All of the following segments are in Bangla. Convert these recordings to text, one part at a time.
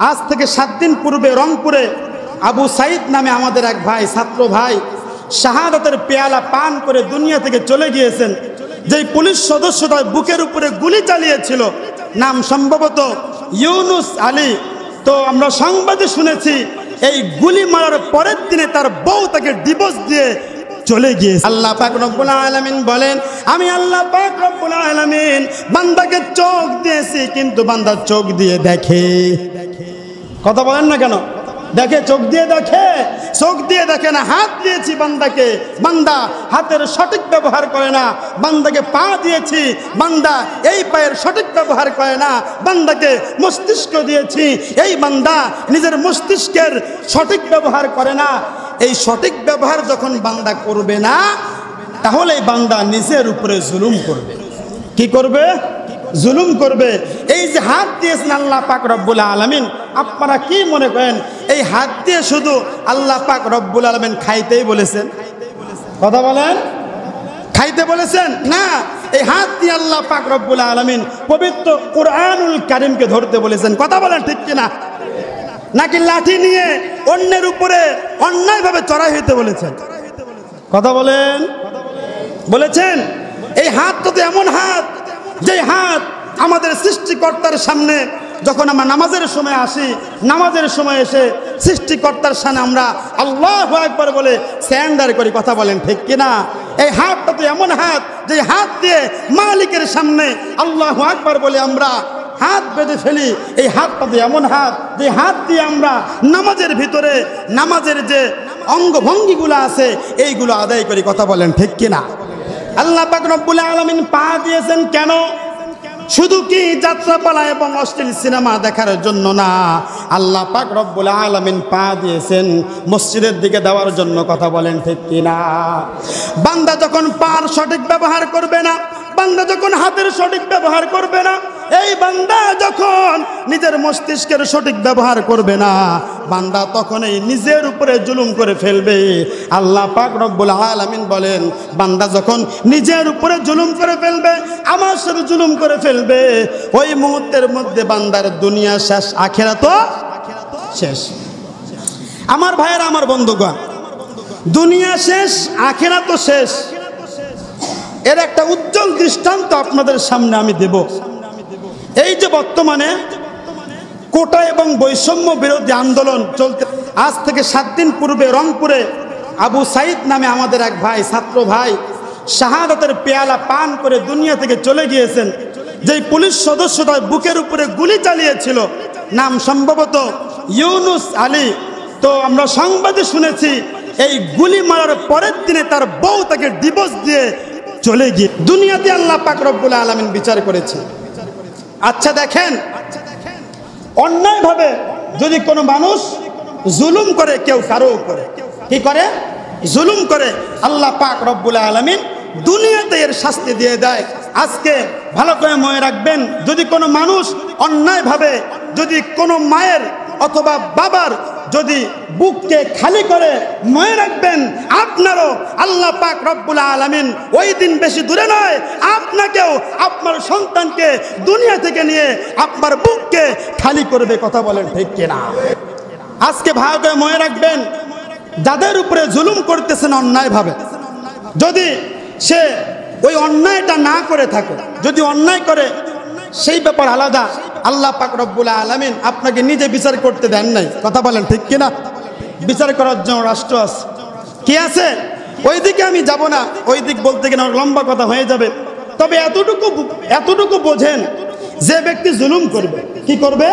আজ থেকে 7 দিন পূর্বে রংপুরে আবু সাইদ নামে আমাদের এক ভাই, ছাত্র ভাই, শাহাদাতের পেয়ালা পান করে দুনিয়া থেকে চলে গিয়েছেন। যেই পুলিশ সদস্য তার বুকের উপরে গুলি চালিয়েছিল, নাম সম্ভবত ইউনুস আলী। তো আমরা সংবাদে শুনেছি এই গুলি মারার পরের দিনে তার বউ তাকে ডিভোর্স দিয়ে চলে গিয়েছে। আল্লাহ পাক রব্বুল আলামিন বলেন, আমি আল্লাহ পাক রব্বুল আলামিন বান্দাকে চোখ দিয়েছি, কিন্তু বান্দা চোখ দিয়ে দেখে। কথা বলেন না কেন? দেখে, চোখ দিয়ে দেখে, চোখ দিয়ে দেখে না। হাত দিয়েছি বান্দাকে, বান্দা হাতের সঠিক ব্যবহার করে না। বান্দাকে পা দিয়েছি, বান্দা এই পায়ের সঠিক ব্যবহার করে না। বান্দাকে মস্তিষ্ক দিয়েছি, এই বান্দা নিজের মস্তিষ্কের সঠিক ব্যবহার করে না। এই সঠিক ব্যবহার যখন বান্দা করবে না, তাহলে বান্দা নিজের উপরে জুলুম করবে। কি করবে? জুলুম করবে। এই যে হাত দিয়েছেন আল্লাহ পাক রব্বুল আলামিন, আপনারা কি মনে করেন এই হাত দিয়ে শুধু আল্লাহ পাক রব্বুল আলামিন খাইতেই বলেছেন? কথা বলেন, খাইতে বলেছেন না। এই হাত দিয়ে আল্লাহ পাক রব্বুল আলামিন পবিত্র কুরআনুল কারীমকে ধরতে বলেছেন। কথা বলেন ঠিক কিনা? নাকি লাঠি নিয়ে অন্যের উপরে অন্যায়ভাবে চড়াই হইতে বলেছেন? কথা বলেন, বলেছেন? এই হাতটা তো এমন হাত, যে হাত আমাদের সৃষ্টিকর্তার সামনে যখন আমরা নামাজের সময় আসি, নামাজের সময় এসে সৃষ্টিকর্তার সামনে আমরা আল্লাহু আকবার বলে স্যান্ডার করি। কথা বলেন ঠিক কিনা? এই হাতটা তো এমন হাত, যে হাত দিয়ে মালিকের সামনে আল্লাহু আকবার বলে আমরা হাত বেঁধে ফেলি। এই হাতটা তো এমন হাত, যে হাত দিয়ে আমরা নামাজের ভিতরে নামাজের যে অঙ্গভঙ্গিগুলো আছে এইগুলো আদায় করি। কথা বলেন ঠিক কিনা? আল্লাহ পাক রব্বুল আলামিন পা দিয়েছেন কেন? শুধু কি যাত্রাপালা এবং অশ্লীল সিনেমা দেখার জন্য না। আল্লাহ পাক রব্বুল আলামিন পা দিয়েছেন মসজিদের দিকে দেওয়ার জন্য। কথা বলেন ঠিক কিনা? বান্দা যখন পার সঠিক ব্যবহার করবে না, বান্দা যখন হাতের সঠিক ব্যবহার করবে না, এই বান্দা যখন নিজের মস্তিষ্কের সঠিক ব্যবহার করবে না, বান্দা তখনই নিজের উপরে জুলুম করে ফেলবে। আল্লাহ পাক রব্বুল আলামিন বলেন, বান্দা যখন নিজের উপরে জুলুম করে ফেলবে, আমার সাথে জুলুম করে ফেলবে, ওই মুহূর্তের মধ্যে বান্দার দুনিয়া শেষ, আখিরাতও শেষ। আমার ভাইয়েরা, আমার বন্ধুগণ, দুনিয়া শেষ, আখিরাতও শেষ। এর একটা উজ্জ্বল দৃষ্টান্ত আপনাদের সামনে আমি দেব। এই যে বর্তমানে কোটা এবং বৈষম্য বিরোধী আন্দোলন চলতে, আজ থেকে 7 দিন পূর্বে রংপুরে আবু সাইদ নামে আমাদের এক ভাই, ছাত্র ভাই, শাহাদাতের পেয়ালা পান করে দুনিয়া থেকে চলে গিয়েছেন। যেই পুলিশ সদস্য তার বুকের উপরে গুলি চালিয়েছিল, নাম সম্ভবত ইউনুস আলী। তো আমরা সংবাদে শুনেছি এই গুলি মারার পরের দিনে তার বউ তাকে ডিভোর্স দিয়ে চলে গিয়ে দুনিয়াতে আল্লাহ পাক রব্বুল আলামিন বিচার করেছে। আচ্ছা দেখেন, অন্যায়ভাবে যদি কোনো মানুষ জুলুম করে, কেউ কারো উপরে কি করে? জুলুম করে, আল্লাহ পাক রব্বুল আলামিন দুনিয়াতে এর শাস্তি দিয়ে দেয়। আজকে ভালো করে মনে রাখবেন, যদি কোনো মানুষ অন্যায়ভাবে যদি কোনো মায়ের অথবা বাবার যদি বুককে খালি করে, মনে রাখবেন আপনারও আল্লাহ পাক রব্বুল আলামিন ওই দিন বেশি দূরে নয়, আপনাকেও আপনার সন্তানকে দুনিয়া থেকে নিয়ে আপনার বুককে খালি করবে। কথা বলেন ঠিক কিনা? আজকে ভালো করে মনে রাখবেন, যাদের উপরে জুলুম করতেছেন অন্যায়ভাবে, যদি সে ওই অন্যায়টা না করে থাকে, যদি অন্যায় করে সেই ব্যাপার আলাদা। আল্লাহ পাক রব্বুল আলামিন আপনাকে নিজে বিচার করতে দেন নাই। কথা বলেন ঠিক কিনা? বিচার করার জন্য রাষ্ট্র আছে, কি আছে? ওই দিকে আমি যাব না, ওই দিক বলতে গেলে লম্বা কথা হয়ে যাবে। তবে এতটুকু বোঝেন, যে ব্যক্তি জুলুম করবে, কি করবে?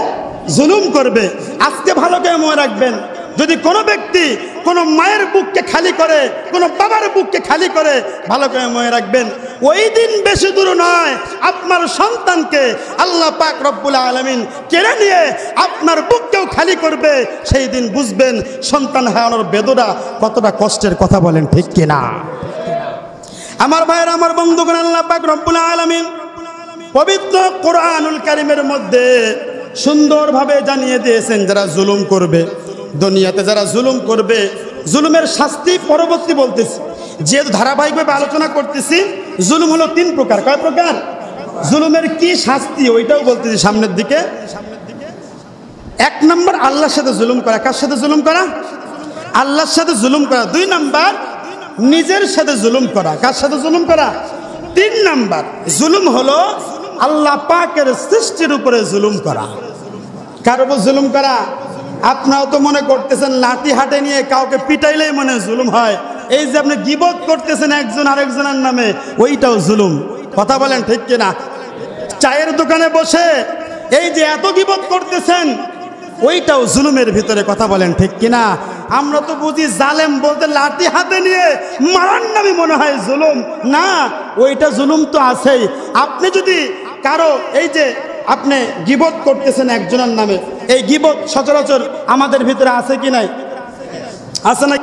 জুলুম করবে। আজকে ভালো করে মনে রাখবেন, যদি কোনো ব্যক্তি কোনো মায়ের বুককে খালি করে, কোনো বাবার বুককে খালি করে, ভালো করে মনে রাখবেন, ওই দিন বেশি দূর নয়, আপনার সন্তানকে আল্লাহ পাক রব্বুল আলামিন কেড়ে নিয়ে আপনার বুককেও খালি করবে। সেই দিন বুঝবেন সন্তান হারানোর বেদনা কতটা কষ্টের। কথা বলেন ঠিক কিনা? আমার ভাইয়ের, আমার বন্ধুগণ, আল্লাহ পাক রব্বুল আলামিন পবিত্র কুরআনুল কারীমের মধ্যে সুন্দরভাবে জানিয়ে দিয়েছেন, যারা জুলুম করবে দুনিয়াতে, যারা জুলুম করবে, জুলুমের শাস্তি পরবর্তী বলতেছি। যেহেতু ধারাবাহিকভাবে আলোচনা করতেছি, জুলুম হলো 3 প্রকার। কয় প্রকার? জুলুমের কি শাস্তি ওইটাও বলতেছি সামনের দিকে। এক নম্বর আল্লাহর সাথে জুলুম করা। কার সাথে জুলুম করা? আল্লাহর সাথে জুলুম করা। 2 নম্বর নিজের সাথে জুলুম করা। কার সাথে জুলুম করা? 3 নম্বর জুলুম হলো আল্লাহ পাকের সৃষ্টির উপরে জুলুম করা। কার উপর জুলুম করা? আপনারাও তো মনে করতেছেন লাঠি হাতে নিয়ে কাউকে পিটাইলেই মনে জুলুম হয়। এই যে আপনি গীবত করতেছেন একজন আরেকজনের নামে, ওইটাও জুলুম। কথা বলেন ঠিক কিনা? চায়ের দোকানে বসে এই যে এত গীবত করতেছেন, ওইটাও জুলুমের ভিতরে। কথা বলেন ঠিক কিনা? আমরা তো বুঝি জালেম বলতে লাঠি হাতে নিয়ে মারার নামে মনে হয় জুলুম। না, ওইটা জুলুম তো আছেই। আপনি যদি কারো এই যে আপনি গীবত করতেছেন একজনের নামে, এই গীবত সচরাচর আমাদের ভিতরে আছে কি নাই? আছে না?